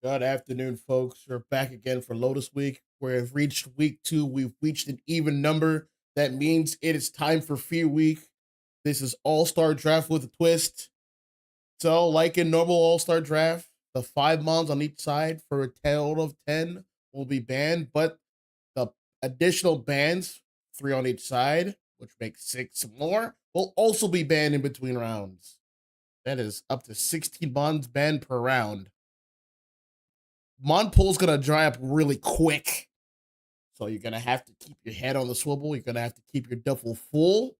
Good afternoon, folks. We're back again for Lotus Week. We've reached week 2. We've reached an even number. That means it is time for Fear Week. This is All-Star Draft with a twist. So, like in normal All-Star Draft, the 5 mons on each side for a total of 10 will be banned, but the additional bans, 3 on each side, which makes 6 more, will also be banned in between rounds. That is up to 16 mons banned per round. Mon pool's gonna dry up really quick. So you're gonna have to keep your head on the swivel. You're gonna have to keep your duffel full.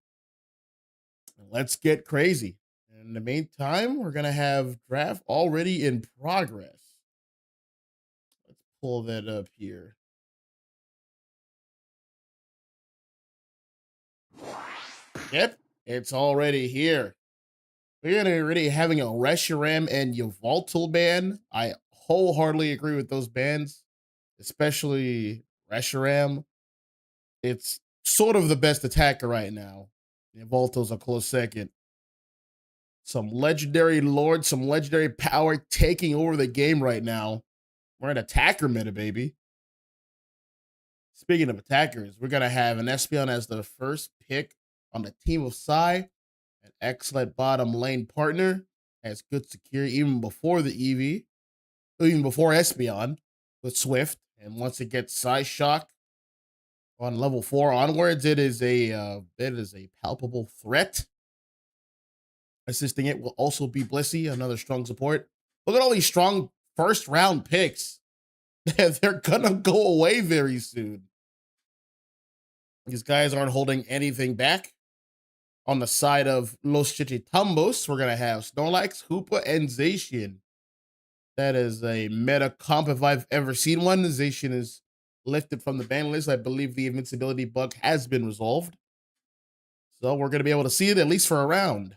And let's get crazy. In the meantime, we're gonna have draft already in progress. Let's pull that up here. Yep, it's already here. We're gonna already having a Reshiram and Yveltal ban. I wholeheartedly agree with those bans, especially Reshiram. It's sort of the best attacker right now. Yveltal's a close second. Some legendary lord, some legendary power taking over the game right now. We're an attacker meta, baby. Speaking of attackers, we're gonna have an Espeon as the first pick on the team of PSY, an excellent bottom lane partner, has good security even before the EV, even before Espeon with Swift. And once it gets PSY Shock on level 4 onwards, it is a palpable threat. Assisting it will also be Blissey, another strong support. Look at all these strong first round picks. They're gonna go away very soon. These guys aren't holding anything back. On the side of Los Chechitambos, we're gonna have Snorlax, Hoopa, and Zacian. That is a meta comp if I've ever seen one. Zacian is lifted from the ban list. I believe the invincibility bug has been resolved. So we're gonna be able to see it at least for a round.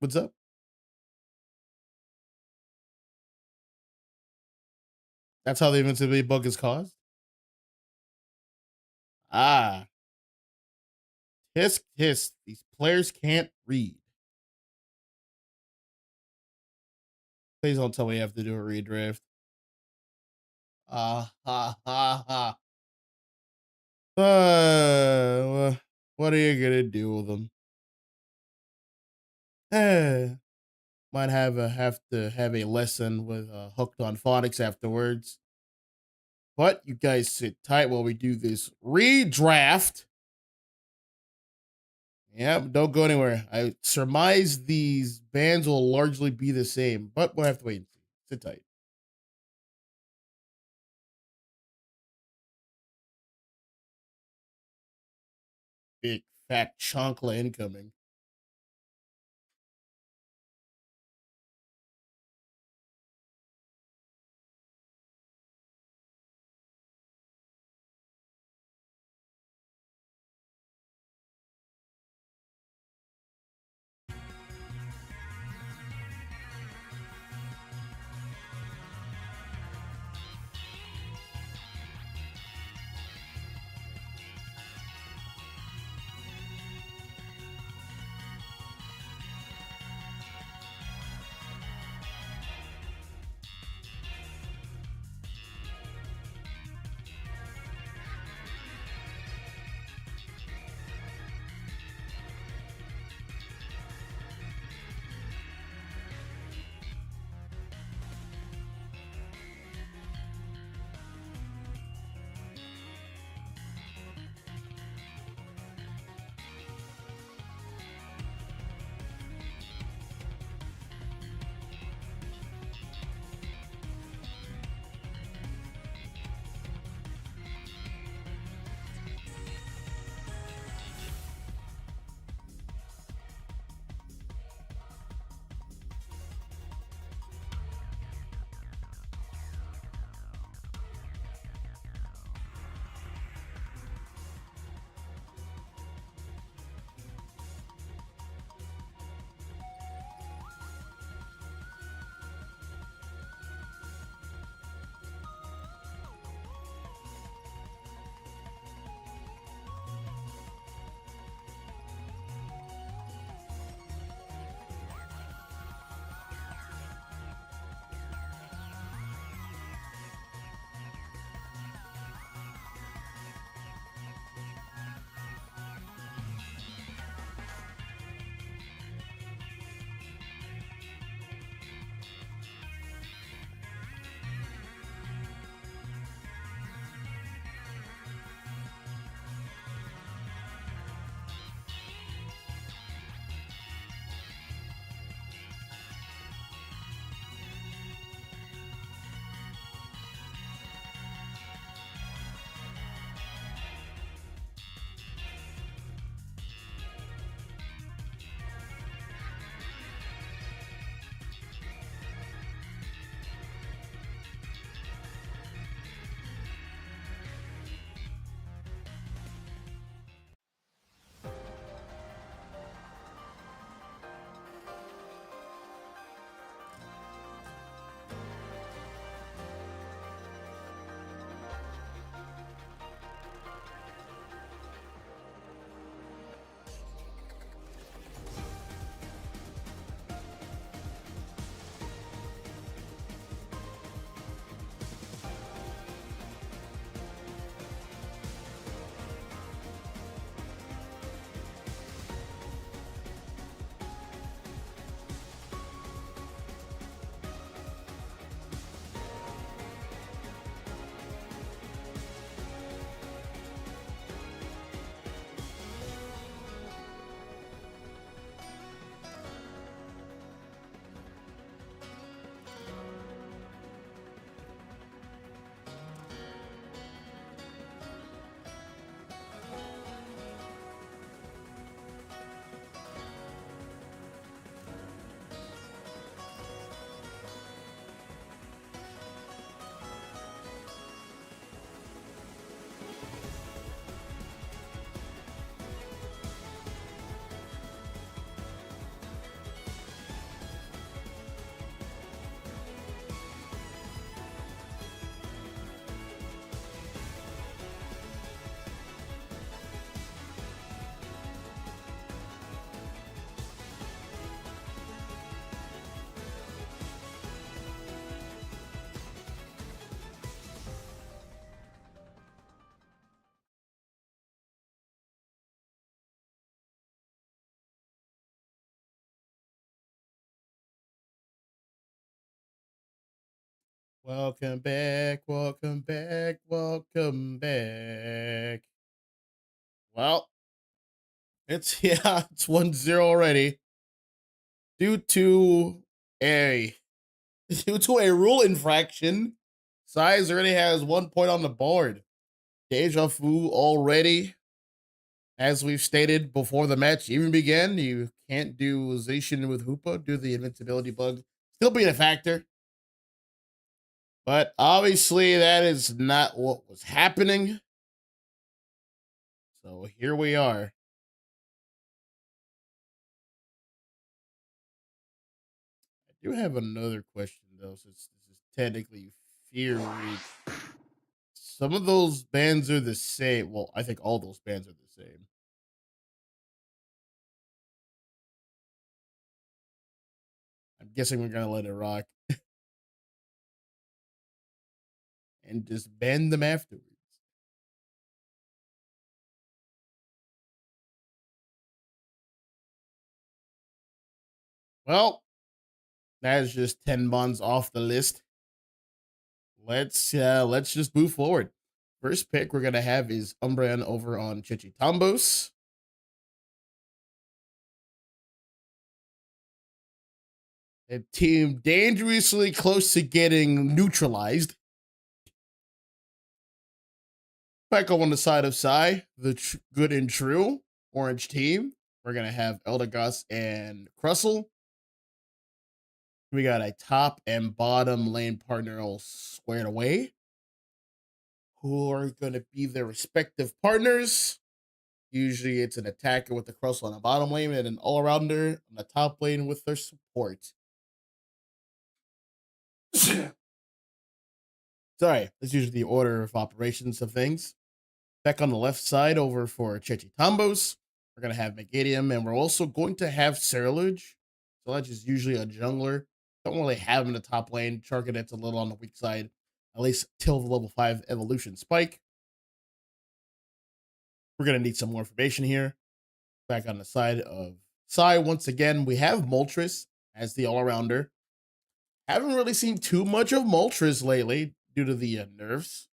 What's up? That's how the invincibility bug is caused. Ah, hiss, hiss. These players can't read. Please don't tell me you have to do a redraft. Ah, ha, ha, ha. What are you gonna do with them? Eh, might have to have a lesson with hooked on phonics afterwards. But you guys sit tight while we do this redraft. Yep, don't go anywhere. I surmise these bands will largely be the same, but we'll have to wait and see. Sit tight. Big fat chonkla incoming. Welcome back, welcome back, welcome back. Well, it's yeah, it's 1-0 already. Due to a due to a rule infraction, Size already has 1 point on the board. Deja vu already. As we've stated before the match even began, you can't do Zacian with Hoopa due to the invincibility bug still being a factor. But obviously, that is not what was happening. So here we are. I do have another question, though, since this is technically Fear Week. Some of those bands are the same. Well, I think all those bands are the same. I'm guessing we're going to let it rock and just ban them afterwards. Well, that is just 10 months off the list. Let's just move forward. First pick we're gonna have is Umbreon over on Chechitambos. A team dangerously close to getting neutralized. Back on the side of Psy, the good and true orange team. We're gonna have Eldegoss and Crustle. We got a top and bottom lane partner all squared away, who are gonna be their respective partners. Usually it's an attacker with the Crustle on the bottom lane and an all-rounder on the top lane with their support. Sorry, that's usually the order of operations of things. Back on the left side over for Chechitambos, we're going to have Megadium, and we're also going to have Cerulege. Cerulege is usually a jungler. Don't really have him in the top lane. Charcadet's a little on the weak side, at least till the level 5 evolution spike. We're going to need some more information here. Back on the side of Psy, once again, we have Moltres as the all-arounder. Haven't really seen too much of Moltres lately due to the nerfs.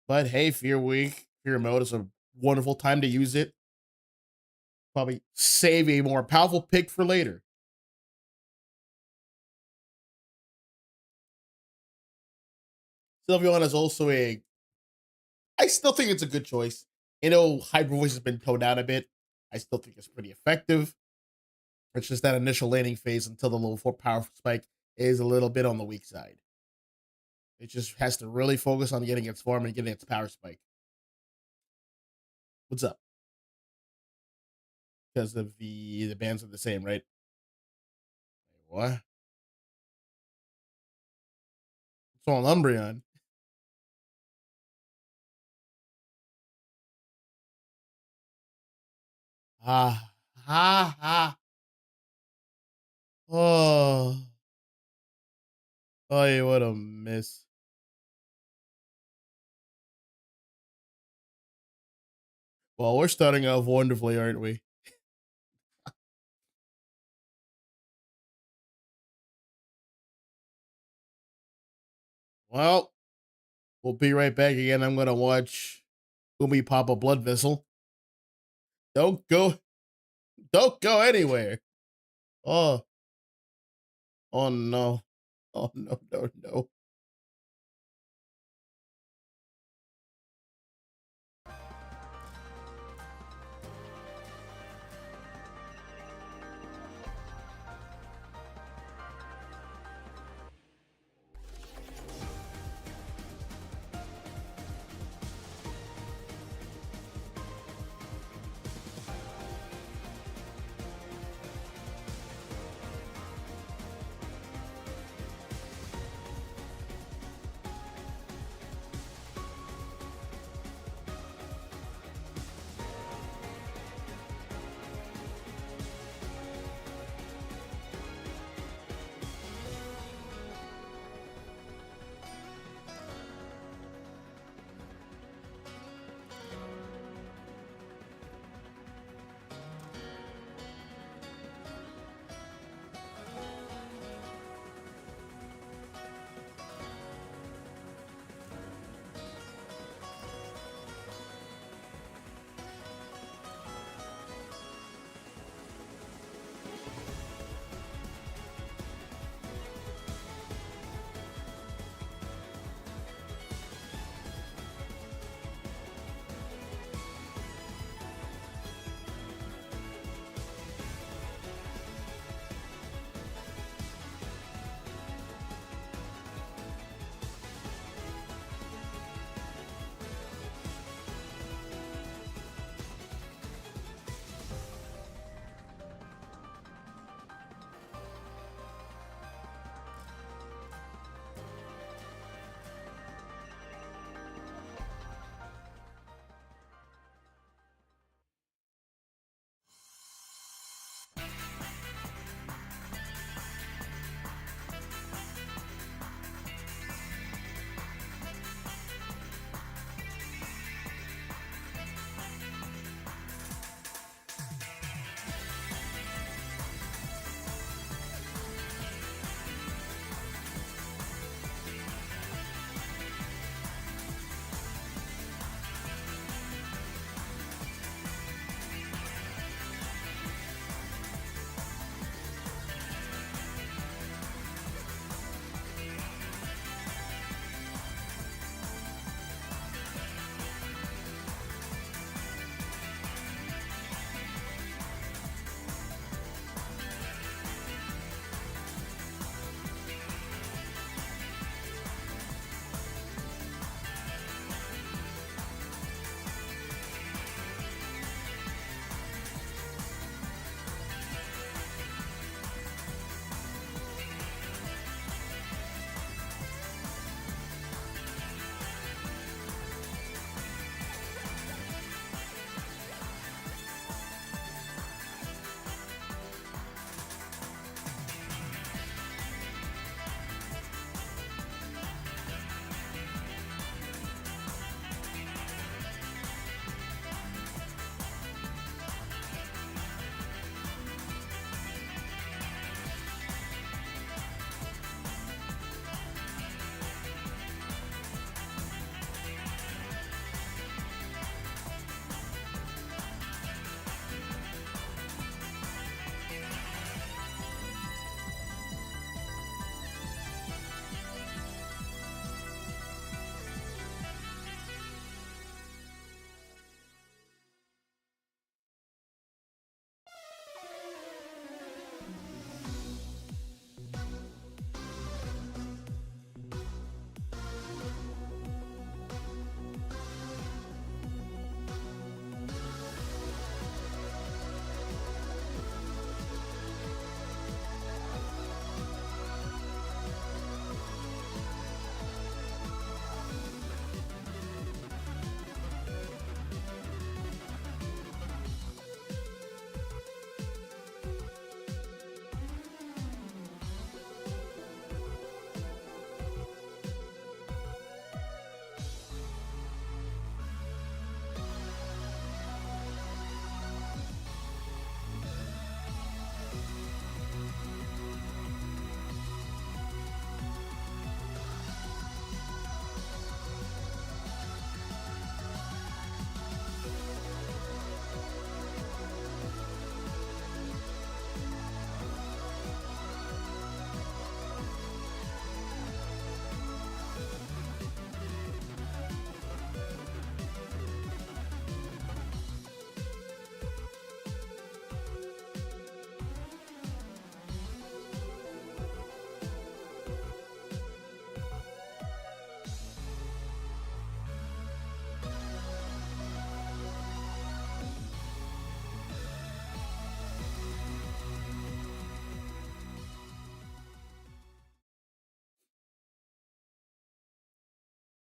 But hey, Fear Week, Fear Mode is a wonderful time to use it. Probably save a more powerful pick for later. Sylveon is also I still think it's a good choice. You know, Hyper Voice has been toned down a bit. I still think it's pretty effective. It's just that initial laning phase until the level 4 power spike is a little bit on the weak side. It just has to really focus on getting its form and getting its power spike. What's up? Because of the bands are the same, right? What? It's on Umbreon. Ah, ha, ha. Oh, oh, what a miss. Well, we're starting off wonderfully, aren't we? Well, we'll be right back again. I'm gonna watch Umi pop a blood vessel. Don't go, don't go anywhere. Oh, oh no, oh no, no, no.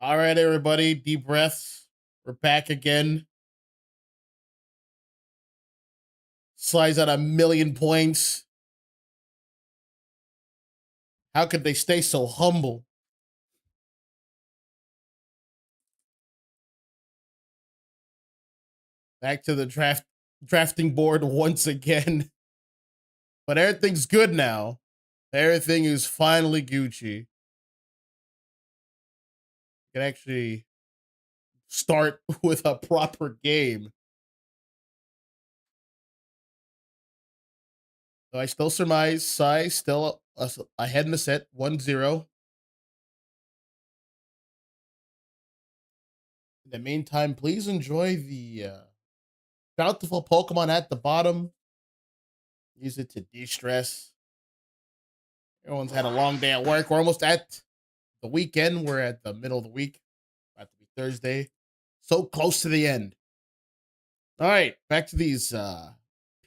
All right, everybody, deep breaths. We're back again. Slides at 1,000,000 points. How could they stay so humble? Back to the drafting board once again. But everything's good now. Everything is finally Gucci. You can actually start with a proper game. So I still surmise PSY still ahead in the set, 1-0. In the meantime, please enjoy the bountiful Pokemon at the bottom. Use it to de-stress. Everyone's had a long day at work. We're almost at the weekend. We're at the middle of the week. About to be Thursday. So close to the end. All right, back to these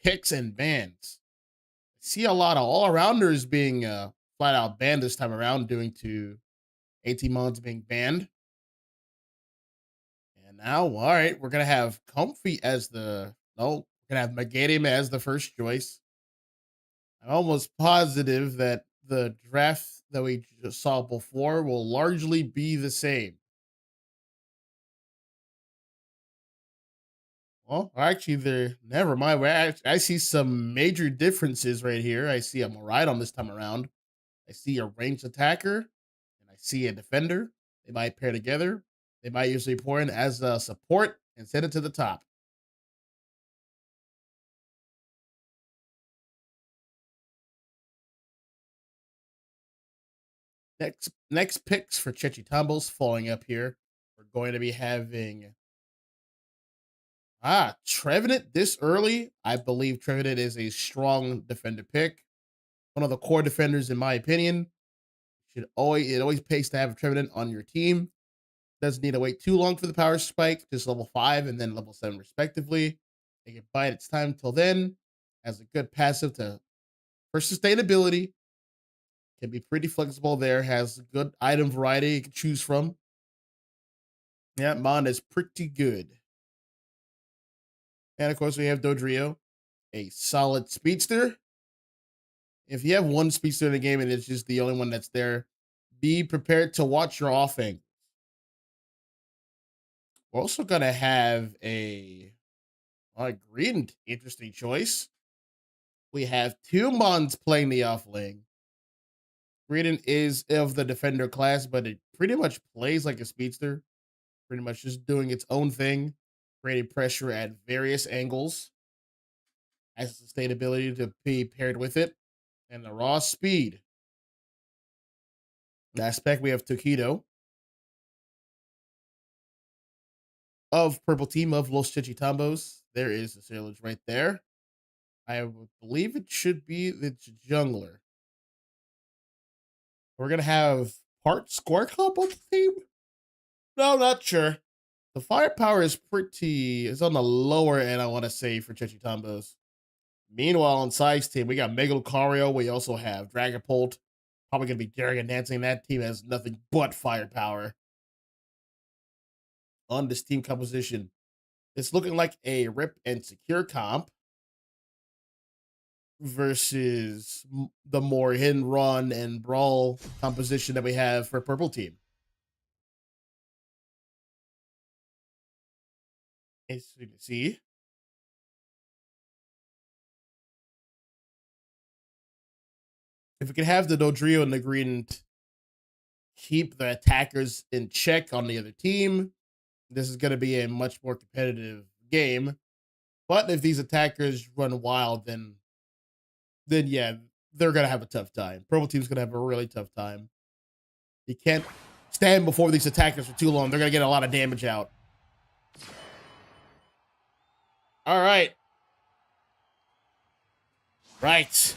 picks and bans. I see a lot of all-arounders being flat out banned this time around, due to 18 months being banned. And now, all right, we're gonna have Comfy as the we're gonna have Meganium as the first choice. I'm almost positive that the draft that we just saw before will largely be the same. Well, actually, there. Never mind. I see some major differences right here. I see a Maridon this time around. I see a ranged attacker, and I see a defender. They might pair together. They might usually pour in as a support and send it to the top. Next picks for Chechitambos following up here. We're going to be having Trevenant this early. I believe Trevenant is a strong defender pick. One of the core defenders, in my opinion. It always pays to have a Trevenant on your team. Doesn't need to wait too long for the power spike, just level 5 and then level 7 respectively. It can bide its time till then. Has a good passive to for sustainability. Can be pretty flexible there. Has good item variety you can choose from. Yeah, Mon is pretty good. And of course, we have Dodrio, a solid speedster. If you have one speedster in the game and it's just the only one that's there, be prepared to watch your offing. We're also gonna have a green interesting choice. We have two Mons playing the off lane. Green is of the defender class, but it pretty much plays like a speedster, pretty much just doing its own thing, creating pressure at various angles. Has sustainability to be paired with it, and the raw speed. Last spec we have Tokido of Purple Team of Los Chechitambos. There is the Sailors right there. I believe it should be the jungler. We're gonna have part score comp on the team. No, not sure. The firepower is is on the lower end, I want to say, for Chechitambos. Meanwhile, on Psy's team, we got Mega Lucario. We also have Dragapult. Probably gonna be Dragon Dancing. That team has nothing but firepower. On this team composition, it's looking like a rip and secure comp versus the more hit and run and brawl composition that we have for Purple Team. As you can see, if we can have the Dodrio and the green keep the attackers in check on the other team, this is going to be a much more competitive game. But if these attackers run wild, then yeah, they're gonna have a tough time. Purple team's gonna have a really tough time. You can't stand before these attackers for too long. They're gonna get a lot of damage out. All right. Right.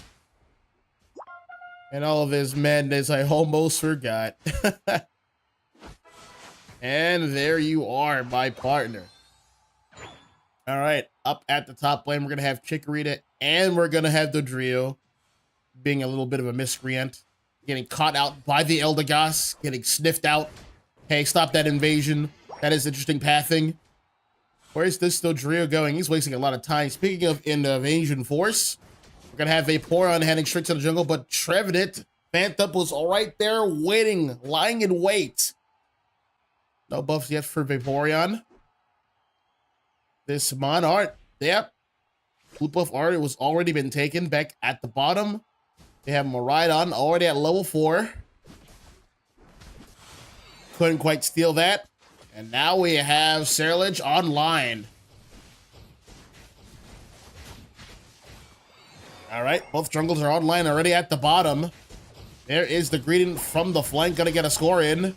And all of this madness, I almost forgot. And there you are, my partner. All right, up at the top lane, we're going to have Chikorita, and we're going to have Dodrio being a little bit of a miscreant, getting caught out by the Eldegoss, getting sniffed out. Hey, stop that invasion. That is interesting pathing. Where's this Dodrio going? He's wasting a lot of time. Speaking of invasion force, we're going to have Vaporeon heading straight to the jungle, but Trevenant, Phantom was all right there waiting, lying in wait. No buffs yet for Vaporeon. This Monart, yep. Blue buff art was already been taken back at the bottom. They have Miraidon already at level 4. Couldn't quite steal that. And now we have Ceruledge online. All right, both jungles are online already at the bottom. There is the greeting from the flank, gonna get a score in.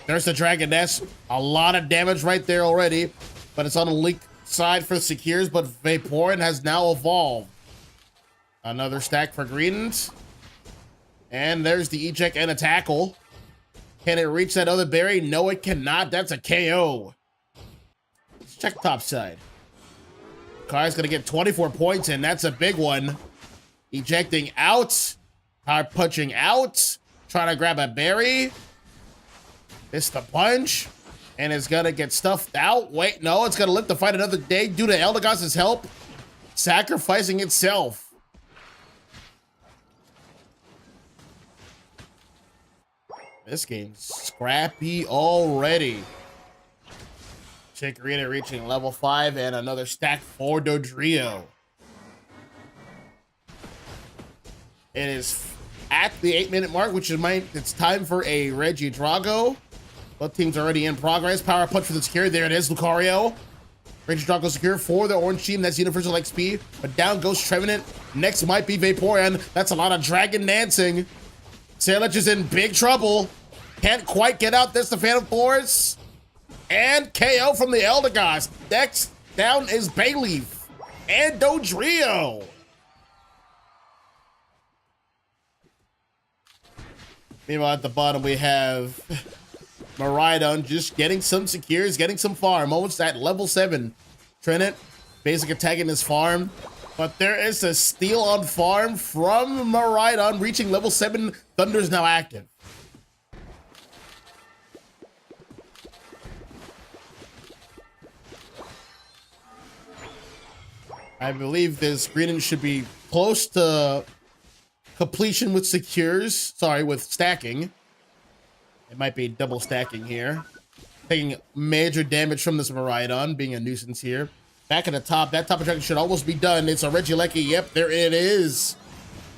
There's the Dragon Nest. A lot of damage right there already, but it's on the leak side for the Secures, but Vaporeon has now evolved. Another stack for Greedent. And there's the eject and a tackle. Can it reach that other berry? No, it cannot. That's a KO. Let's check top side. Kai's gonna get 24 points, and that's a big one. Ejecting out. Power punching out. Trying to grab a berry. It's the punch. And it's gonna get stuffed out. Wait, no, it's gonna live to fight another day due to Eldegoss's help. Sacrificing itself. This game's scrappy already. Chikorita reaching level 5 and another stack for Dodrio. It is at the 8-minute mark, which is it's time for a Regidrago. Both teams are already in progress. Power punch for the secure. There it is, Lucario. Regidrago secure for the orange team. That's Universal XP. But down goes Trevenant. Next might be Vaporeon. That's a lot of dragon dancing. Ceruledge is in big trouble. Can't quite get out. There's the Phantom Force. And KO from the Eldegoss. Next down is Bayleaf. And Dodrio. Meanwhile, at the bottom, we have Miraidon just getting some secures, getting some farm. Almost at level 7. Trevenant, basic attack in his farm. But there is a steal on farm from Miraidon, reaching level 7. Thunder's now active. I believe this Greedent should be close to completion with secures. Sorry, with stacking. It might be double stacking here. Taking major damage from this Miraidon, being a nuisance here. Back at the top, that top attraction should almost be done. It's a Regieleki. Yep, there it is.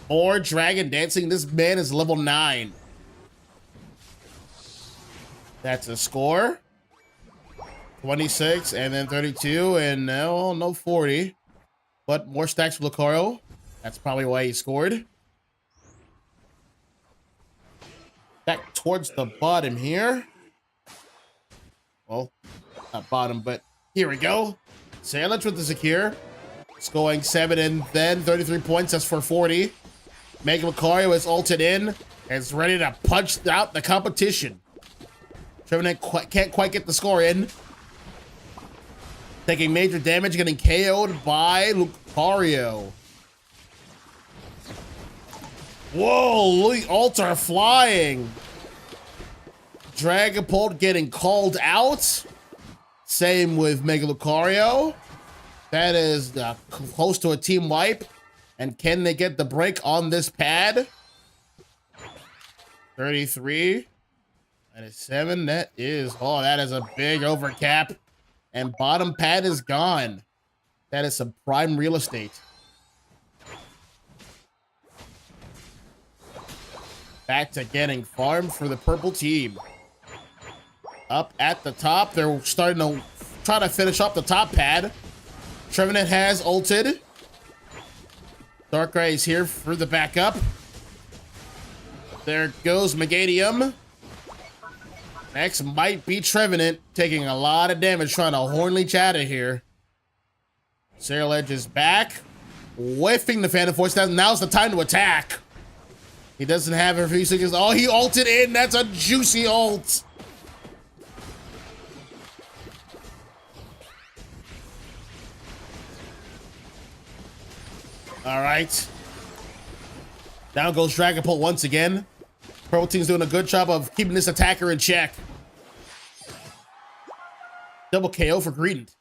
More dragon dancing. This man is level 9. That's a score. 26 and then 32 and no 40. But more stacks for Lucario. That's probably why he scored. Back towards the bottom here. Well, not bottom, but here we go. Ceruledge with the secure. It's going 7 and then 33 points. That's for 40. Mega Lucario is ulted in. And is ready to punch out the competition. Trevenant can't quite get the score in. Taking major damage, getting KO'd by Lucario. Whoa, the ults are flying. Dragapult getting called out. Same with Mega Lucario. That is close to a team wipe. And can they get the break on this pad? 33. That is 7. That is, oh, that is a big overcap. And bottom pad is gone. That is some prime real estate. Back to getting farm for the purple team. Up at the top, they're starting to try to finish up the top pad. Trevenant has ulted. Darkrai is here for the backup. There goes Megadium. Next might be Trevenant, taking a lot of damage, trying to Hornleech out of here. Ceruledge is back, whiffing the Phantom Force. Now's the time to attack. He doesn't have a few seconds. Oh, he ulted in. That's a juicy ult. All right. Down goes Dragapult once again. Purple team's doing a good job of keeping this attacker in check. Double KO for Greedent.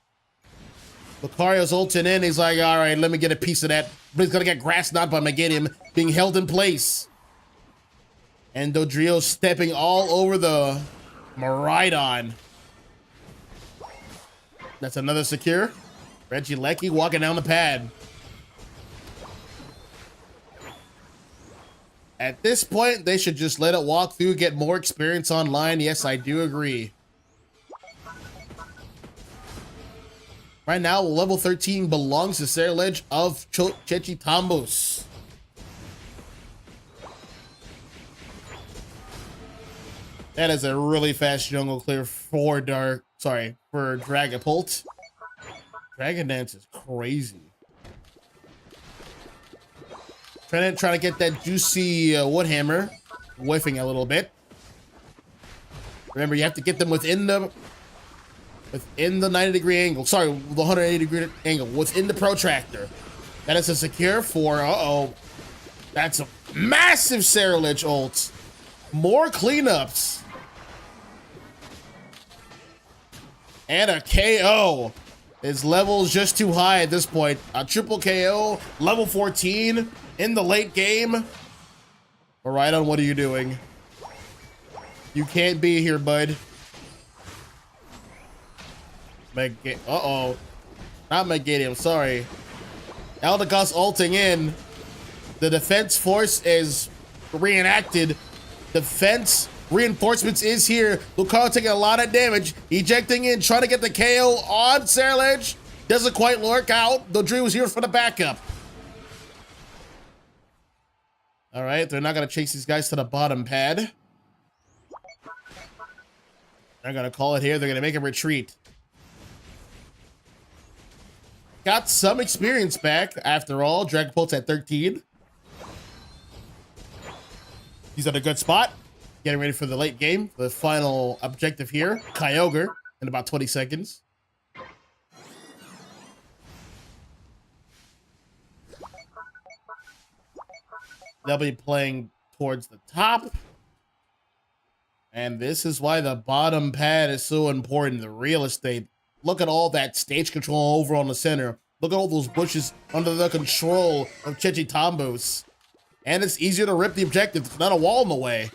Lucario's ulting in. He's like, all right, let me get a piece of that. But he's going to get grass knocked by Megadim being held in place. And Dodrio stepping all over the Miraidon. That's another secure. Regieleki walking down the pad. At this point, they should just let it walk through, get more experience online. Yes, I do agree. Right now, level 13 belongs to Ceruledge of Chechitambos. That is a really fast jungle clear for for Dragapult. Dragon Dance is crazy. Trying to get that juicy Woodhammer, whiffing a little bit. Remember, you have to get them within the 90-degree angle. Sorry, the 180-degree angle within the protractor. That is a secure for. That's a massive Ceruledge ult. More cleanups. And a KO. His level is just too high at this point. A triple KO, level 14 in the late game. Miraidon, what are you doing? You can't be here, bud. Uh-oh. Not Megadim, sorry. Eldegoss ulting in. The defense force is reenacted. Defense reinforcements is here. Lucario taking a lot of damage. Ejecting in, trying to get the KO on Ceruledge. Doesn't quite work out. Dodrio was here for the backup. All right, they're not going to chase these guys to the bottom pad. They're going to call it here. They're going to make a retreat. Got some experience back, after all. Dragapult's at 13. He's at a good spot. Getting ready for the late game. The final objective here. Kyogre in about 20 seconds. They'll be playing towards the top. And this is why the bottom pad is so important. The real estate. Look at all that stage control over on the center. Look at all those bushes under the control of Chechitambos. And it's easier to rip the objective. It's not a wall in the way.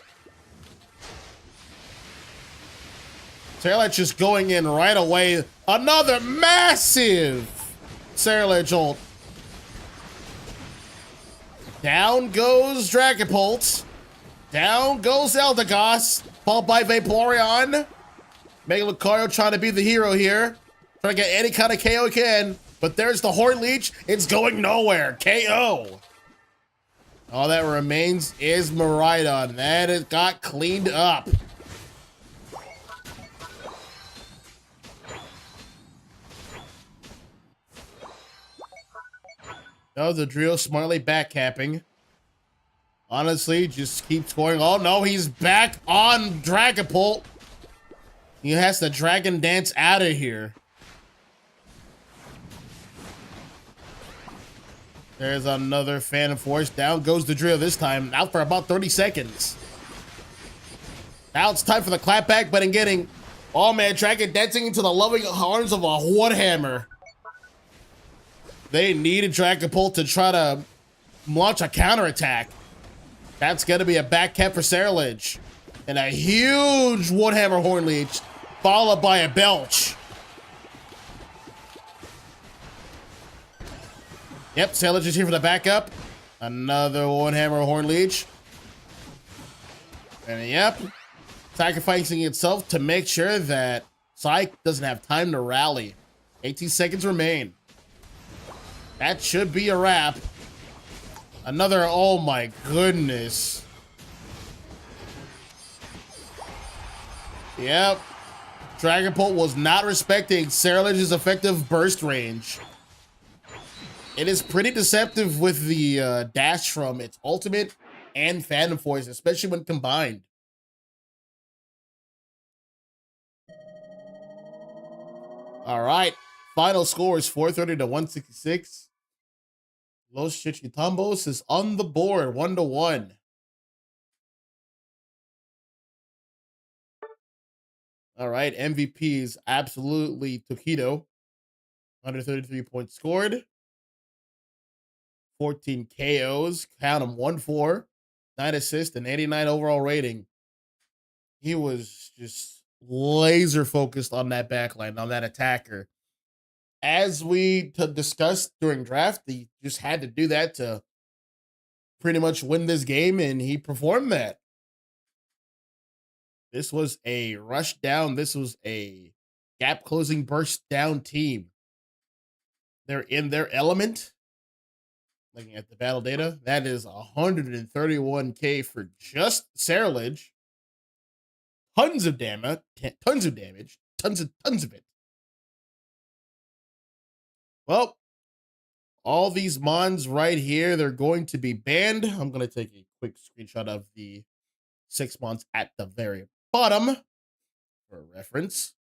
Ceruledge just going in right away. Another massive Ceruledge ult. Down goes Dragapult. Down goes Eldegoss. Followed by Vaporeon. Mega Lucario trying to be the hero here. Trying to get any kind of KO he can. But there's the Horn Leech. It's going nowhere. KO. All that remains is Miraidon. That it got cleaned up. No, the Dodrio smartly backcapping. Honestly, just keep scoring. Oh no, he's back on Dragapult. He has to Dragon Dance out of here. There's another Phantom Force. Down goes the Dodrio this time. Out for about 30 seconds. Now it's time for the clapback, but in getting... Oh man, Dragon dancing into the loving arms of a Woodhammer. They needed Dragapult to try to launch a counterattack. That's going to be a back cap for Ceruledge. And a huge Woodhammer Horn Leech, followed by a Belch. Yep, Ceruledge is here for the backup. Another Woodhammer Horn Leech. And yep, sacrificing itself to make sure that Psyche doesn't have time to rally. 18 seconds remain. That should be a wrap. Another, oh my goodness. Yep. Dragapult was not respecting Ceruledge's effective burst range. It is pretty deceptive with the dash from its ultimate and Phantom Force, especially when combined. All right. Final score is 430 to 166. Los Chechitambos is on the board, 1-1. All right, MVP is absolutely Tokido. 133 points scored, 14 KOs, count them 1-4, 9 assists, and 89 overall rating. He was just laser focused on that backline, on that attacker. As we discussed during draft, he just had to do that to pretty much win this game, and he performed that. This was a rush down. This was a gap closing burst down team. They're in their element. Looking at the battle data, that is 131k for just Sarilage. Tons of damage, tons of damage, tons of it. Well, all these mons right here, they're going to be banned. I'm going to take a quick screenshot of the 6 mons at the very bottom for reference.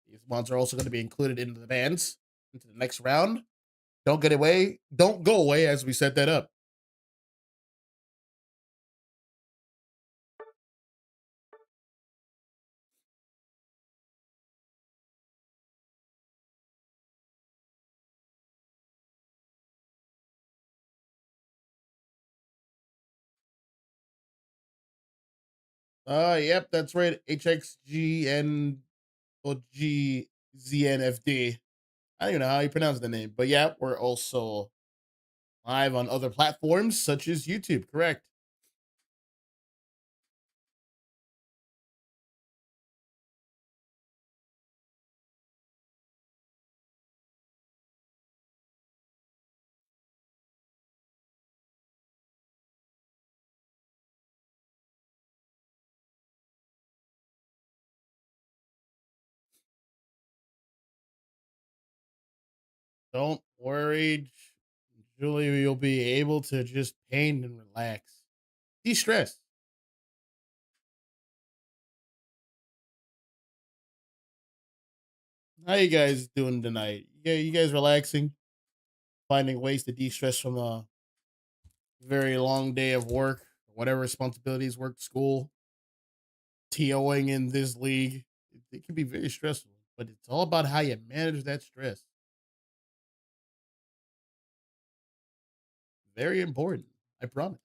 These mons are also going to be included into the bans into the next round. Don't get away. Don't go away as we set that up. Yep, that's right. HXGN or GZNFD. I don't even know how you pronounce the name, but yeah, we're also live on other platforms such as YouTube, correct? Don't worry, Julie, you'll be able to just paint and relax. De-stress. How you guys doing tonight? Yeah, you guys relaxing? Finding ways to de-stress from a very long day of work, whatever responsibilities, work, school, TOing in this league. It can be very stressful, but it's all about how you manage that stress. Very important. I promise.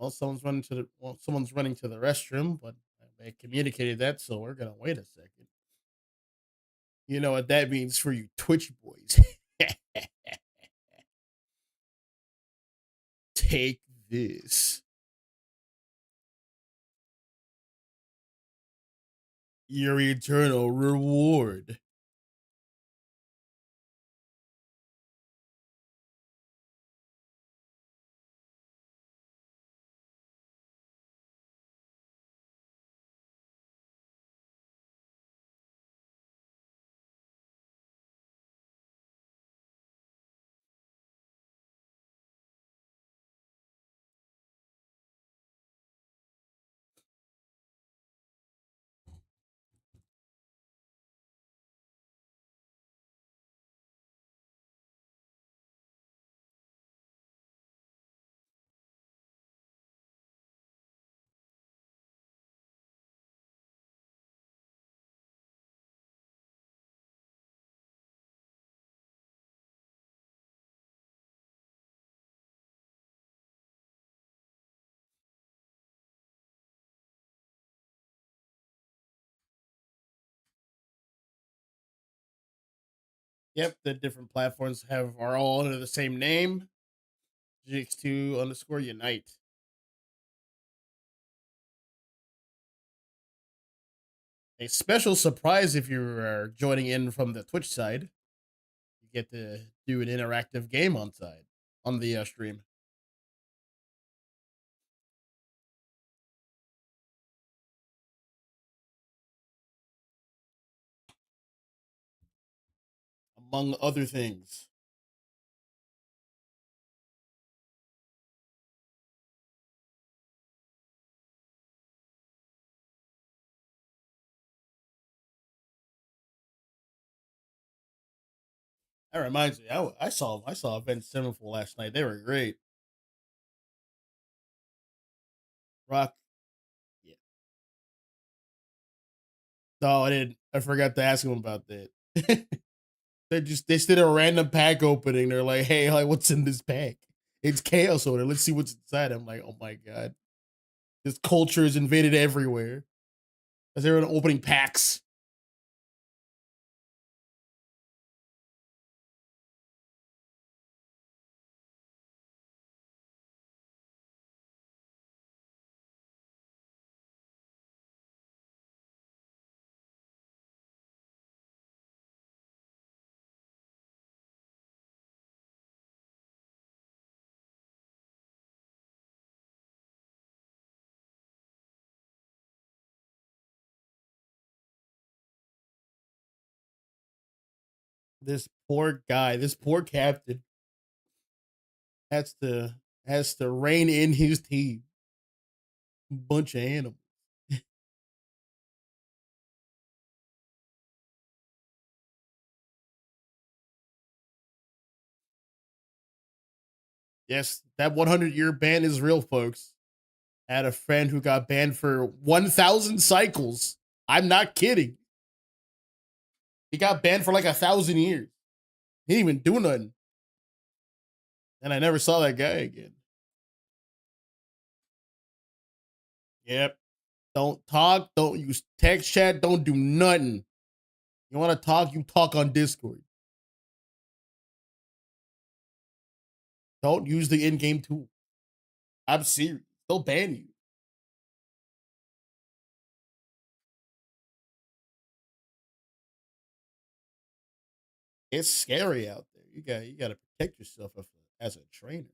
Someone's running to the restroom, but they communicated that, so we're gonna wait a second. You know what that means for you Twitch boys. Take this. Your eternal reward. Yep, the different platforms are all under the same name. GX2 underscore Unite. A special surprise if you are joining in from the Twitch side. You get to do an interactive game on the stream. Among other things. That reminds me. I saw Avenged Sevenfold last night. They were great. Rock. Yeah. No, I didn't. I forgot to ask him about that. They did a random pack opening. They're like, "Hey, like, what's in this pack? It's chaos order. Let's see what's inside." I'm like, "Oh my god, this culture is invaded everywhere." As they're opening packs. This poor guy, this poor captain, has to has to rein in his team. Bunch of animals. Yes, that 100-year ban is real, folks. I had a friend who got banned for 1,000 cycles. I'm not kidding. He got banned for like 1,000 years. He didn't even do nothing. And I never saw that guy again. Yep. Don't talk. Don't use text chat. Don't do nothing. You want to talk? You talk on Discord. Don't use the in-game tool. I'm serious. They'll ban you. It's scary out there. You got to protect yourself as a trainer.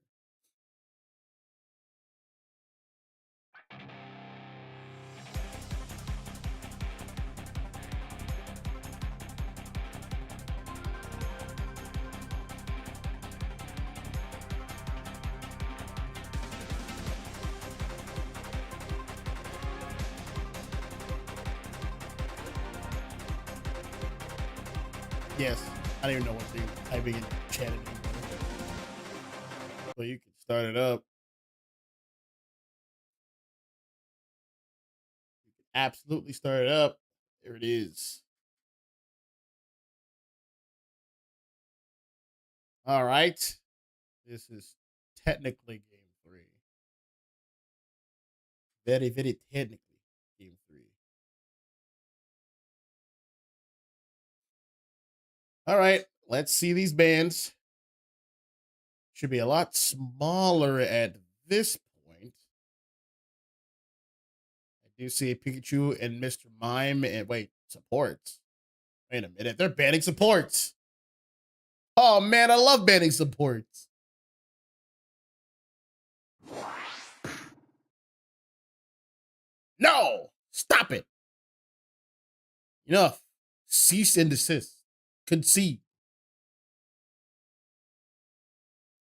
Yes, I don't even know what they're typing in the chat anymore. So you can start it up. You can absolutely start it up. There it is. All right. This is technically game three. Very, very technically game three. All right. Let's see these bands. Should be a lot smaller at this point. I do see Pikachu and Mr. Mime and wait, supports. Wait a minute. They're banning supports. Oh man, I love banning supports. No, stop it. Enough. Cease and desist. Concede.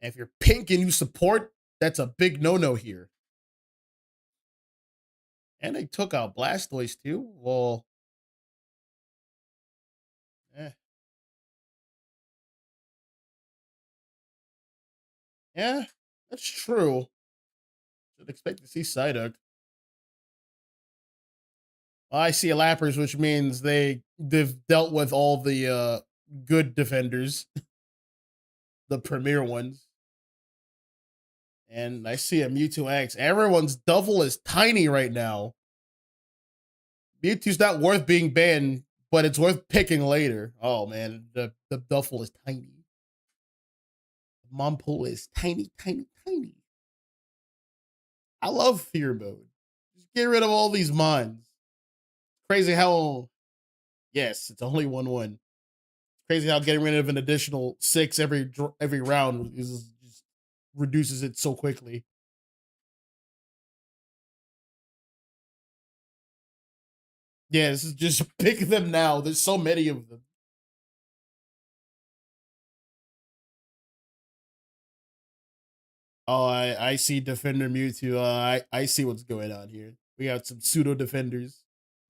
And if you're pink and you support, that's a big no-no here. And they took out Blastoise too. Well, eh. Yeah, that's true. Should expect to see Psyduck. Well, I see Lappers, which means they've dealt with all the good defenders, the premier ones. And I see a Mewtwo X. Everyone's duffel is tiny right now. Mewtwo's not worth being banned, but it's worth picking later. Oh man, the duffel is tiny. Mom pool is tiny, tiny, tiny. I love fear mode. Just get rid of all these mons. Crazy how yes, it's only 1-1. Crazy how getting rid of an additional 6 every round is just reduces it so quickly. Yeah, this is just pick them now. There's so many of them. Oh, I see Defender Mewtwo. I see what's going on here. We got some pseudo defenders.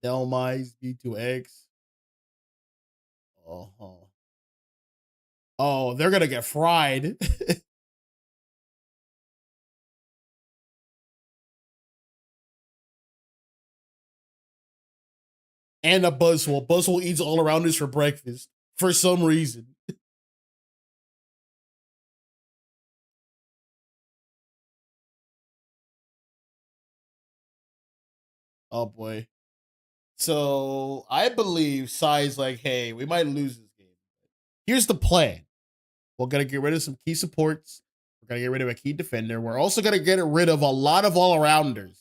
Delmise, B2X. Uh-huh. Oh, they're gonna get fried. And a Buzzwole. Buzzwole eats all around us for breakfast for some reason. Oh boy. So I believe Psy's like, hey, we might lose this game. Here's the plan. We're gonna get rid of some key supports. We're gonna get rid of a key defender. We're also gonna get rid of a lot of all-arounders.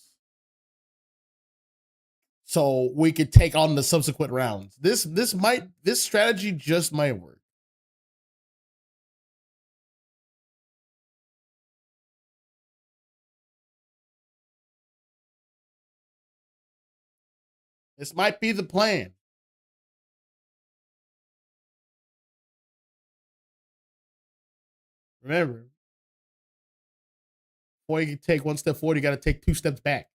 So we could take on the subsequent rounds. This strategy just might work. This might be the plan. Remember, before you can take one step forward, you got to take 2 steps back.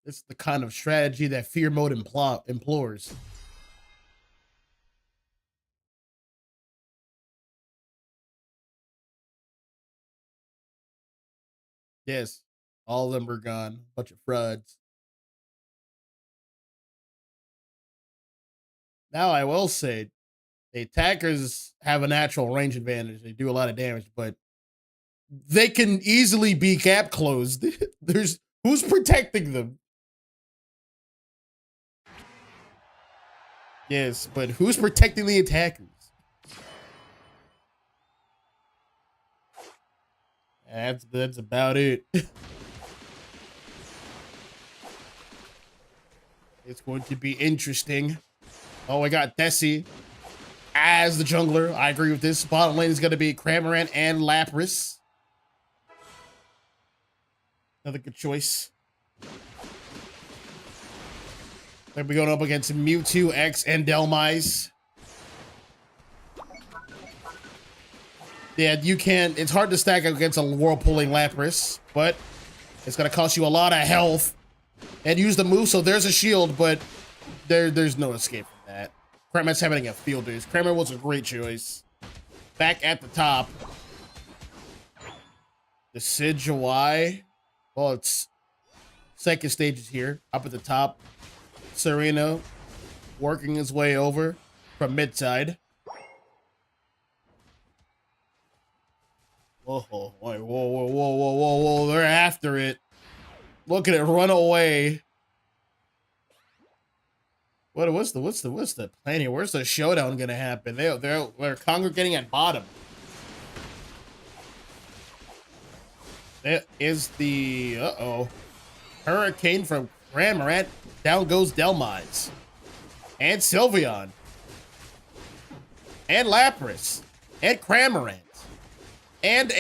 It's the kind of strategy that fear mode implores. Yes, all of them are gone. Bunch of frauds. Now I will say, the attackers have a natural range advantage. They do a lot of damage, but they can easily be gap closed. There's who's protecting them? Yes, but who's protecting the attackers? That's about it. It's going to be interesting. Oh, I got Desi as the jungler. I agree with this. Bottom lane is going to be Cramorant and Lapras. Another good choice. They'll be going up against Mewtwo, X, and Delmise. Yeah, you can't. It's hard to stack against a whirlpooling Lapras, but it's going to cost you a lot of health. And use the move, so there's a shield, but there's no escape from that. Cramorant's having a field day. Cramorant was a great choice. Back at the top. The Decidueye. Well, it's second stage is here. Up at the top. Serena working his way over from mid side. Whoa, whoa, whoa, whoa, whoa, whoa, whoa, whoa. They're after it. Look at it run away. What's the plan here? Where's the showdown gonna happen? They're congregating at bottom. That is the Hurricane from Cramorant. Down goes Delmise. And Sylveon. And Lapras. And Cramorant. And.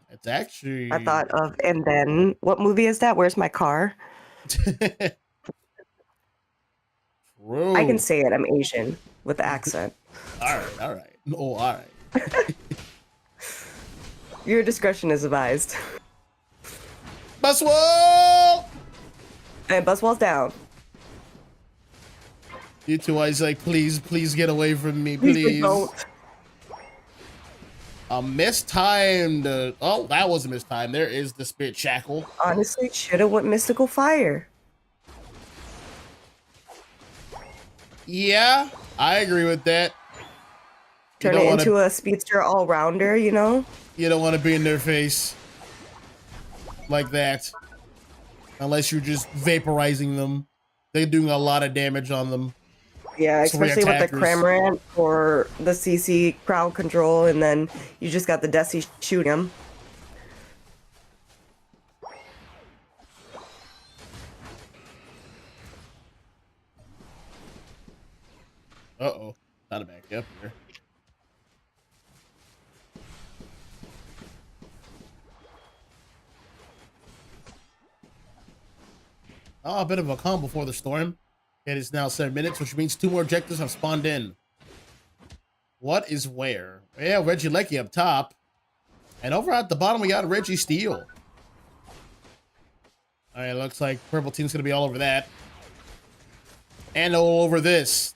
It's actually... I thought of, and then, what movie is that? Where's my car? True. I can say it. I'm Asian with the accent. All right. Oh, all right. Your discretion is advised. Buzzwole! And Buzzwole's down. You two eyes like, please get away from me, please. Don't. A mistimed. Oh, that was a mistime. There is the Spirit Shackle. Honestly, should have went Mystical Fire. Yeah, I agree with that. Turn it into a speedster all-rounder, you know? You don't want to be in their face like that. Unless you're just vaporizing them. They're doing a lot of damage on them. Yeah, especially with the Cramorant or the CC crowd control, and then you just got the Desi shoot him. Uh-oh. Not a back up here. Oh, a bit of a calm before the storm. It is now 7 minutes, which means 2 more objectives have spawned in. What is where? Yeah, Regieleki up top. And over at the bottom, we got Registeel. All right, looks like purple team's gonna be all over that. And all over this.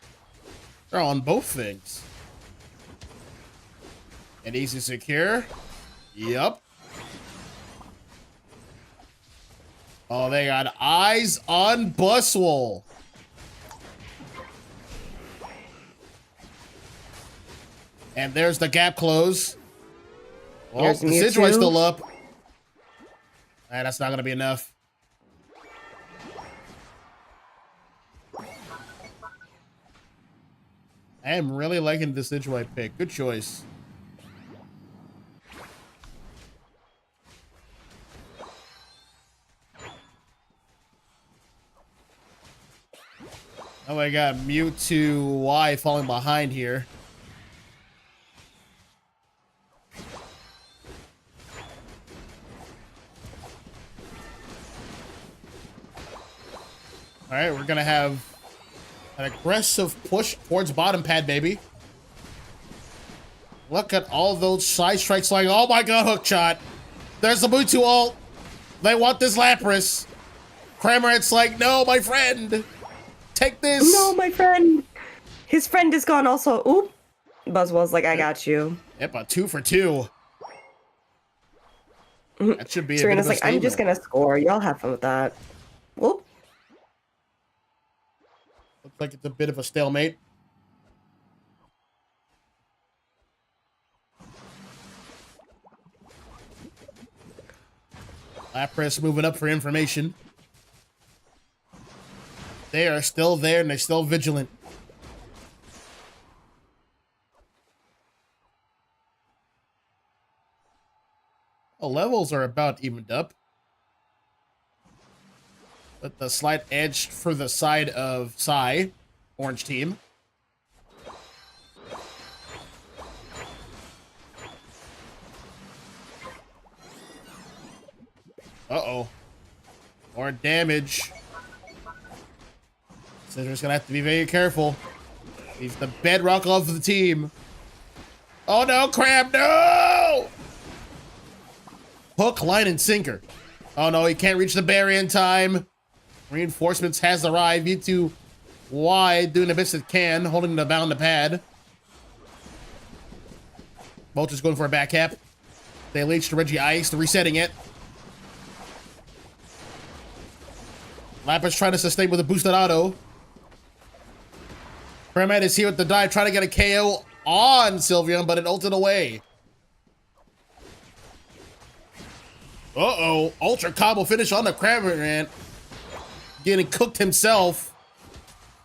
They're on both things. And easy secure. Yup. Oh, they got eyes on Buswell. And there's the gap close. Well, the Sidgeway's still up. That's not going to be enough. I am really liking the Sidgeway pick. Good choice. Oh my god, Mewtwo falling behind here. All right, we're gonna have an aggressive push towards bottom pad, baby. Look at all those side strikes flying. Oh my god, hook shot. There's the Mewtwo ult. They want this Lapras. Cramorant's like, no, my friend. Take this. No, my friend. His friend is gone also. Oop. Buzzwell's like, I got you. Yep, a 2 for 2. That should be Serena's like, I'm just going to score. Y'all have fun with that. Whoop. Looks like it's a bit of a stalemate. Lapras moving up for information. They are still there and they're still vigilant. The levels are about evened up. But the slight edge for the side of PSY, orange team. Uh-oh. More damage. Citra's gonna have to be very careful. He's the bedrock of the team. Oh no, Crab, no! Hook, line, and sinker. Oh no, he can't reach the barrier in time. Reinforcements has arrived. V2 wide, doing the best it can, holding the bound the pad. Bolt is going for a back cap. They leech to Regice, resetting it. Lapras trying to sustain with a boosted auto. Cramorant is here with the dive, trying to get a KO on Sylveon, but it ulted away. Uh-oh. Ultra combo finish on the Cramorant. Getting cooked himself.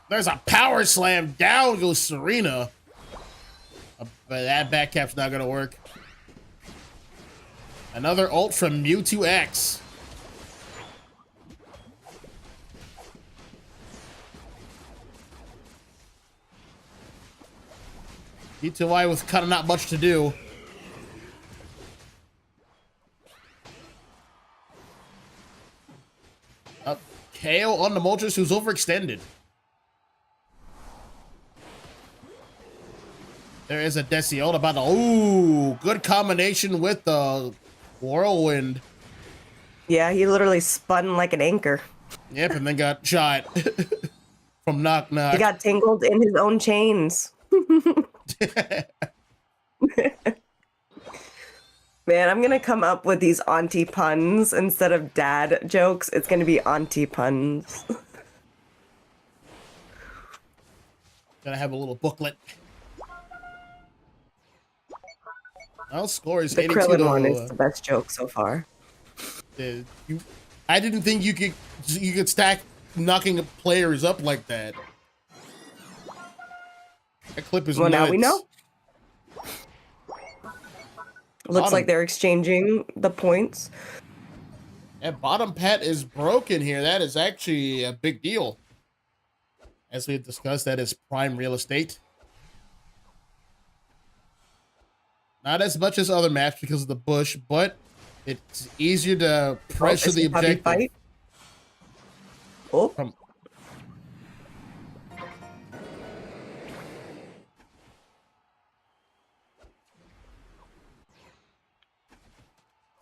There's a power slam. Down goes Serena. But that back cap's not going to work. Another ult from Mewtwo X. V2Y with kind of not much to do. KO on the Moltres, who's overextended. There is a Deciode about the... Ooh, good combination with the Whirlwind. Yeah, he literally spun like an anchor. Yep, and then got shot from Knock Knock. He got tangled in his own chains. Man, I'm gonna come up with these auntie puns instead of dad jokes. It's gonna be auntie puns. Gonna have a little booklet. Well, score is the 82 Krillin to, one is the best joke so far. I didn't think you could stack knocking players up like that. That clip is nuts. Now we know. Looks like they're exchanging the points. And bottom pet is broken here. That is actually a big deal. As we've discussed, that is prime real estate. Not as much as other maps because of the bush, but it's easier to pressure the objective. Fight? Oh.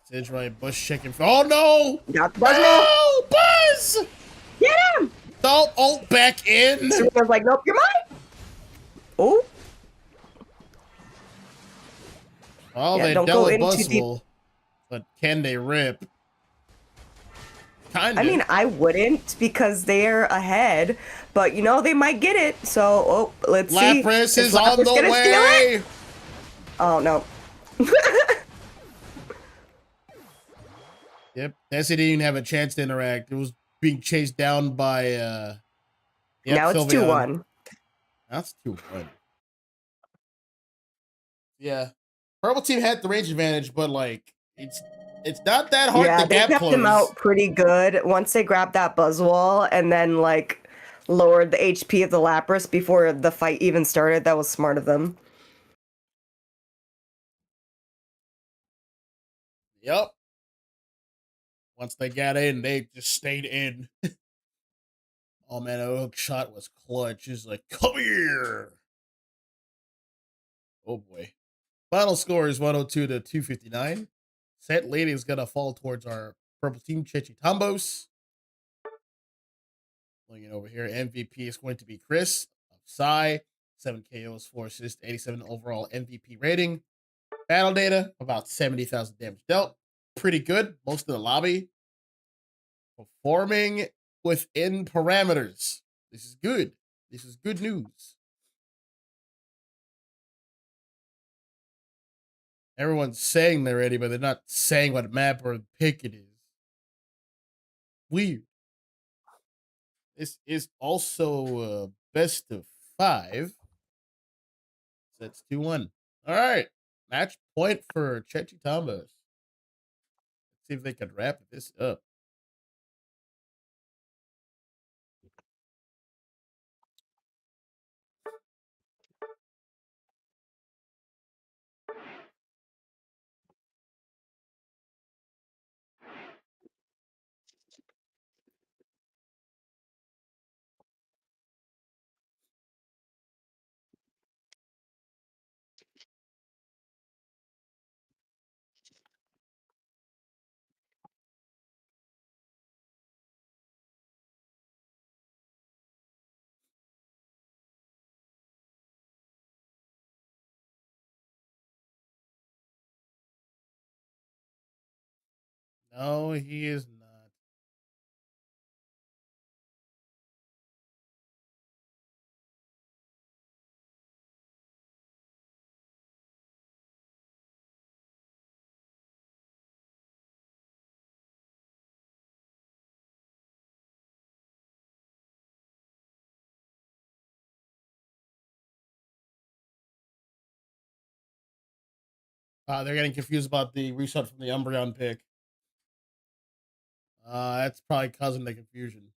Sidgeway bush checking. Oh no! Got the buzz no! Oh, back in. Serena's like, nope, you're mine. Oh. Oh, Yeah, they don't go in too deep. but can they rip? Kind I of. mean, I wouldn't because they're ahead, but you know they might get it. So, oh, let's see. Lapras is on the gonna steal way. it? Oh no. Yep, Desi didn't even have a chance to interact. It was being chased down by yep, Now it's Sylveon. 2-1. That's 2-1. Yeah. Purple team had the range advantage, but like it's not that hard to They gap kept close. him out pretty good once they grabbed that Buzzwole and then like lowered the HP of the Lapras before the fight even started. That was smart of them. Yep. Once they got in, they just stayed in. Oh man, that hook shot was clutch. He's like, come here. Oh boy. Final score is 102 to 259. Set leading is gonna fall towards our purple team, Chechitambos. Looking over here, MVP is going to be Chris of PSY. 7 KOs, 4 assists, 87 overall MVP rating. Battle data, about 70,000 damage dealt. Pretty good. Most of the lobby performing within parameters. This is good. This is good news. Everyone's saying they're ready, but they're not saying what map or pick it is. Weird. This is also best of 5. So that's 2-1. All right. Match point for Chechitambos. Let's see if they can wrap this up. No, he is not. They're getting confused about the reset from the Umbreon pick. That's probably causing the confusion.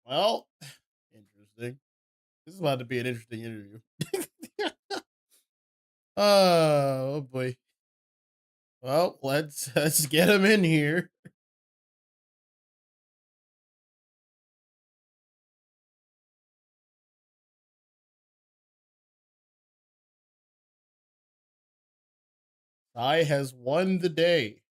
Well, interesting. This is about to be an interesting interview. Oh boy. Well, let's get him in here. I has won the day.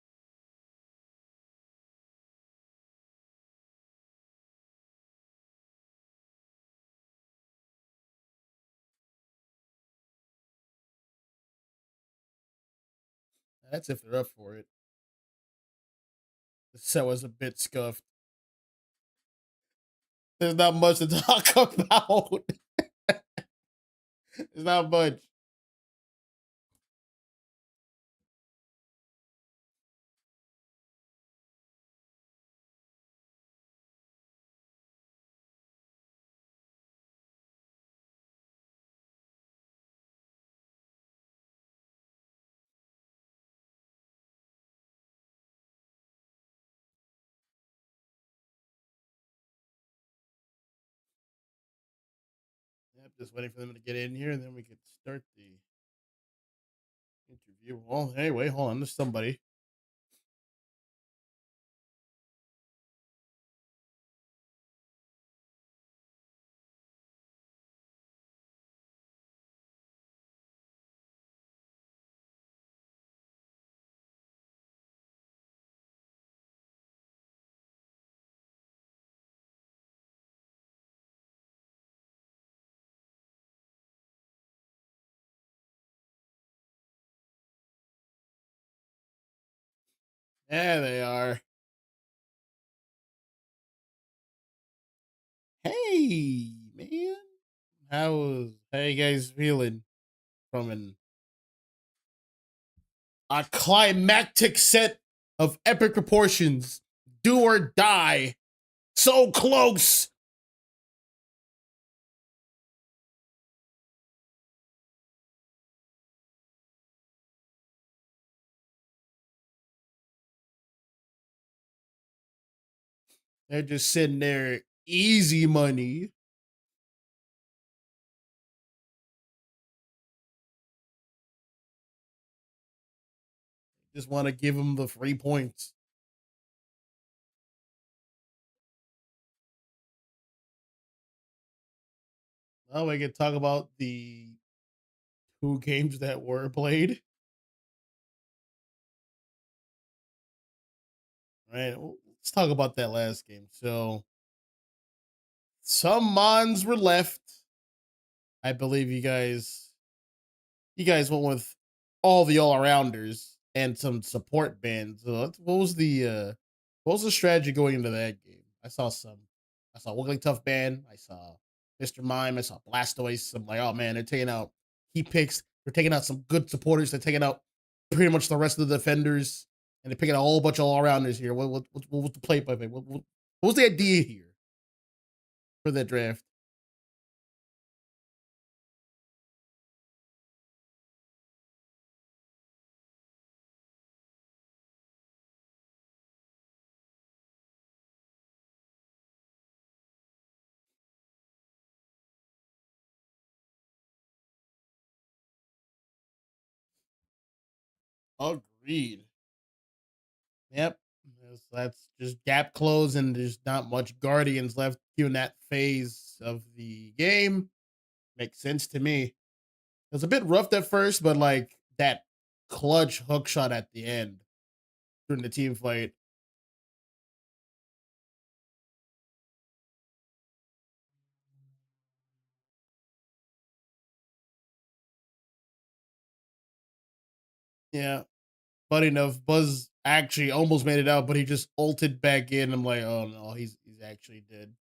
That's if they're up for it. The set was a bit scuffed. There's not much to talk about. There's not much. Yep, just waiting for them to get in here, and then we could start the interview. Well, anyway, hold on. There's somebody. Yeah, they are. Hey, man. How you guys feeling from a climactic set of epic proportions? Do or die. So close. They're just sitting there, easy money. Just want to give them the 3 points. Well, we can talk about the 2 games that were played. Right. Let's talk about that last game. So, some Mons were left. I believe you guys went with all the all arounders and some support bands. What was the strategy going into that game? I saw Wiggly Tough Band, I saw Mr. Mime, I saw Blastoise. I'm like, oh man, they're taking out key picks, they're taking out some good supporters, they're taking out pretty much the rest of the defenders, and they're picking a whole bunch of all rounders here. What was the play by what was the idea here for that draft? Agreed. Yep. That's just gap close, and there's not much Guardians left in that phase of the game. Makes sense to me. It was a bit rough at first, but like that clutch hook shot at the end during the team fight. Yeah. Funny enough, Buzz actually almost made it out, but he just ulted back in. I'm like, oh no, he's actually dead.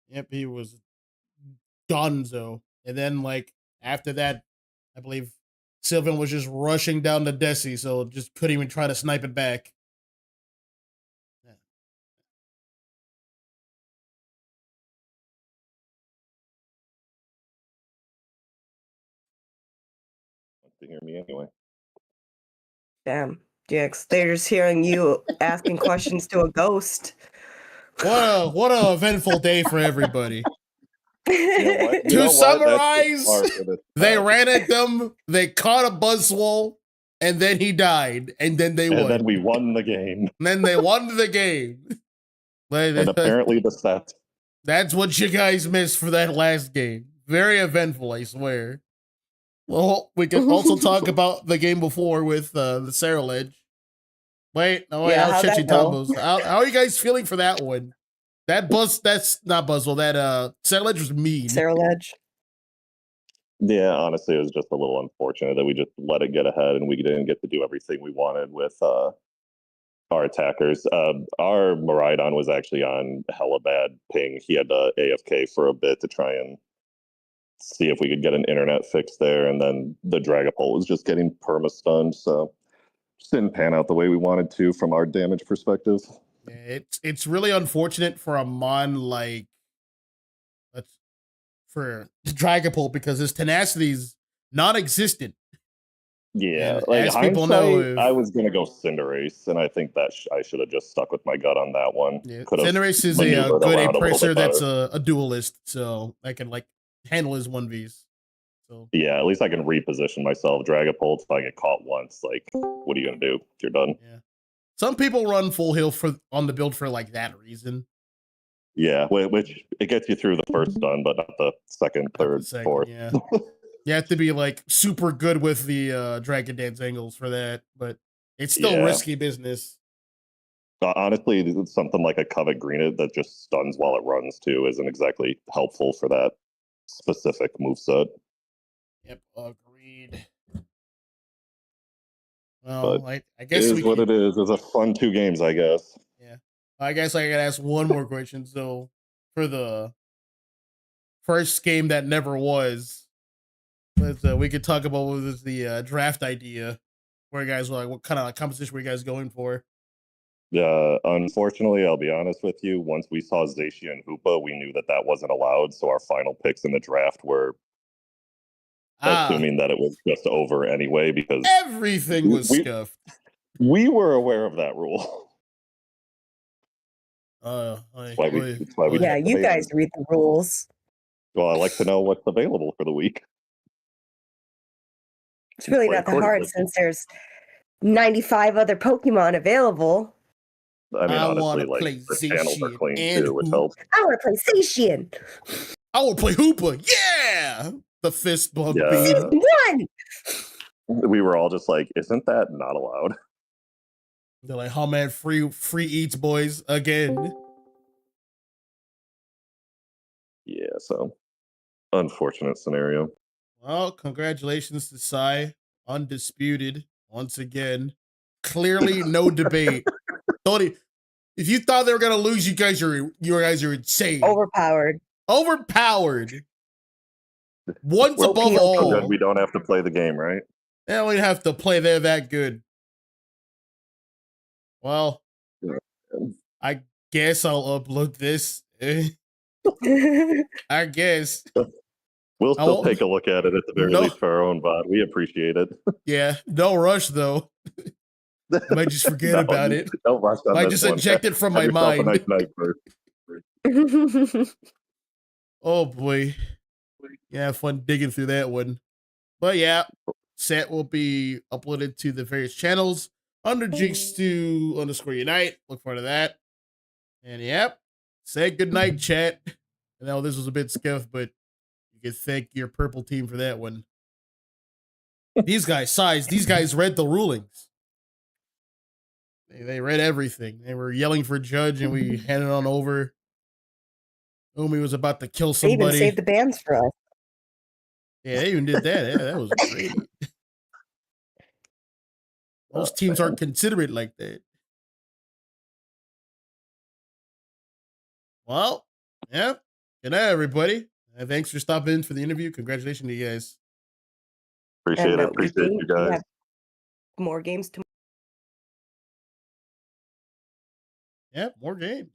Yep, he was Gonzo. And then like after that, I believe Sylvan was just rushing down to Desi, so just couldn't even try to snipe it back. Yeah. To hear me anyway. Damn. Yeah, 'cause they're just hearing you asking questions to a ghost. What a eventful day for everybody. To summarize, they ran at them, they caught a Buzzwole, and then he died, and then they won. And then we won the game. And then they won the game. And apparently the set. That's what you guys missed for that last game. Very eventful, I swear. Well, we could also talk about the game before with the Sarah Ledge. Wait, no, wait, Yeah, how's how'd that go? Chechitambos? How are you guys feeling for that one? That's not Buzzwole. That Sarah Ledge was mean. Sarah Ledge. Yeah, honestly, it was just a little unfortunate that we just let it get ahead and we didn't get to do everything we wanted with our attackers. Our Miraidon was actually on hella bad ping. He had AFK for a bit to try and see if we could get an internet fix there, and then the Dragapult was just getting perma-stunned, so just didn't pan out the way we wanted to from our damage perspective. Yeah, it's really unfortunate for a mon like for Dragapult because his tenacity is non-existent. Yeah, And like as people know, I was gonna go Cinderace, and I think that I should have just stuck with my gut on that one. yeah, Could have Cinderace is a maneuvered good around a little A-Presser bit that's better. a duelist, so I can like handle his 1Vs. So Yeah, at least I can reposition myself. Dragapult, if I get caught once, like, what are you gonna do? You're done. yeah, some people run full heal for on the build for like that reason. Yeah, which it gets you through the first stun, but not the second, Not the third, second, fourth. yeah. You have to be like super good with the Dragon Dance angles for that, but it's still Yeah. risky business. Honestly, something like a Covet Green that just stuns while it runs too isn't exactly helpful for that specific moveset. Yep, agreed. But Well, I It guess we is what could. it is. It's a fun 2 games, I guess. Yeah, I guess I gotta ask one more question. So, for the first game that never was, we could talk about what was the draft idea. Where you guys were like, what kind of competition were you guys going for? Unfortunately, I'll be honest with you. Once we saw Zacia and Hoopa, we knew that wasn't allowed. So our final picks in the draft were assuming that it was just over anyway, because everything was scuffed. We were aware of that rule. That's why we yeah, you guys read the rules. Well, I like to know what's available for the week. It's really not that hard since there's 95 other Pokemon available. I mean, honestly, like the channels are clean too, which helps. I want to play Zacian. I want to play Hoopa. Yeah, the fist bump. Season 1. We were all just like, "Isn't that not allowed?" They're like, "Oh man, free eats, boys again." Yeah, so unfortunate scenario. Well, congratulations to PSY, undisputed once again. Clearly, no debate. If you thought they were gonna lose, you guys are insane. Overpowered. Once above all. So good we don't have to play the game, right? They don't have to play. They're that good. Well, I guess I'll upload this. I guess. We'll still take a look at it at the very least for our own bot. We appreciate it. Yeah, no rush though. I might just forget about it. Don't rush on I just eject it from my mind. A nice first. Oh boy. Yeah, fun digging through that one. But yeah, set will be uploaded to the various channels under Jinx2_Unite. Look forward to that. And yep, say goodnight, chat. I know this was a bit scuffed, but you can thank your purple team for that one. These guys read the rulings. They read everything. They were yelling for Judge, and we handed on over. Umi was about to kill somebody. They even saved the bands for us. Yeah, they even did that. Yeah, that was great. Most teams aren't considerate like that. Well, yeah. Good night, everybody. Thanks for stopping in for the interview. Congratulations to you guys. Appreciate it. Appreciate you guys. More games tomorrow. Yeah, more games.